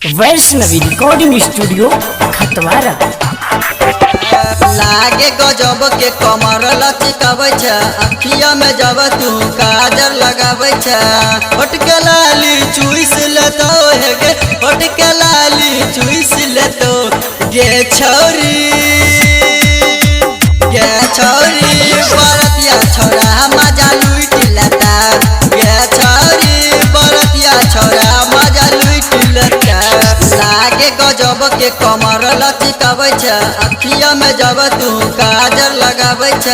Vaishnavi recording studio Khatwara. लागे गजब के कमर लचकावे छ, अखिया में जब तू काजल लगावे छ, होठ के लाली चुइस लेतो है गे, होठ के लाली चुइस लेतो गे छौरी बरतिया छोरा मजा लूट लेता, गे छौरी बरतिया छोरा मजा लूट लेता। लागे गजब के कमर लचकावे छ, अखिया में जब तू काजल लगावे छ,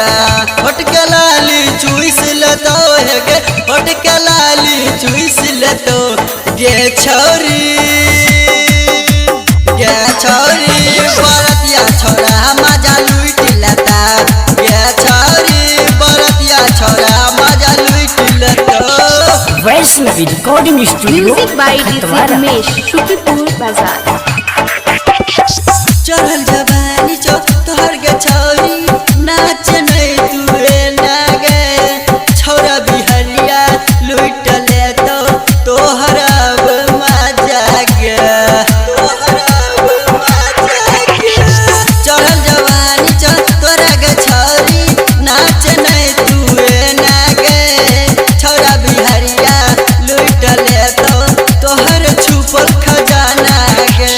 होठ के लाली चुइस लेतो है गे, होठ के लाली चुइस लेतो गे छौरी बरतिया छोरा मजा लूट लेता, गे छौरी बरतिया छोरा मजा लूट लेता। Vaishnavi recording studio music by DJ Khatwara. Umesh, Shukripur बाजार। चढ़ल जवानी चो तोहर गे छौरी, नाच नहीं तुए ना गे, छौरा बिहरिया लूट ले तो तोहर अब मजा गे, चढ़ल जवानी चो तोहर गे छौरी, नाच नहीं तुए ना गे, छौरा बिहरिया लूट ले तो तोहर छुपल खजाना गे,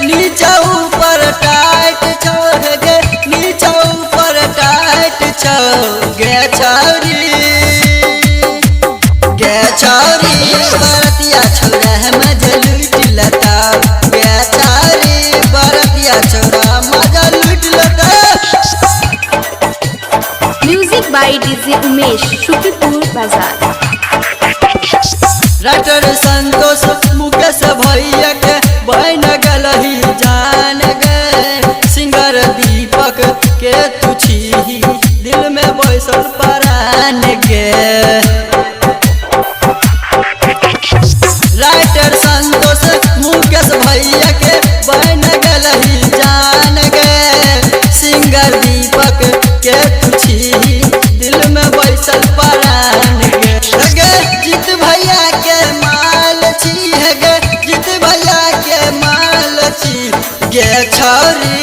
नीचा ऊपर टाइट छौ गे, नीचा ऊपर टाइट छौ गे छौरी बरतिया छोरा मजा लूट लेता, गे छौरी बरतिया छोरा मजा लूट लेता। Music by DJ Umesh, Shukripur Bazar. Writer Santosh Mukesh भैया के बहन गलही जान गे, सिंगर दीपक के तुछी दिल में बैसल परान गे, राइटर संतोष मुकेश भैया के बहन गलही जान गे, सिंगर दीपक के तुछी दिल में बैसल परान गे, जीत भैया के माल छी है गे, जीत भैया के माल छी गे छौरी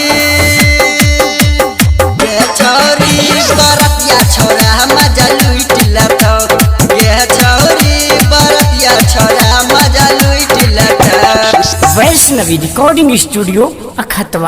बरतिया छोरा मजा लूट लेतो, गे छौरी बरतिया छोरा मजा लूट लेतो। Vaishnavi recording studio Khatwara.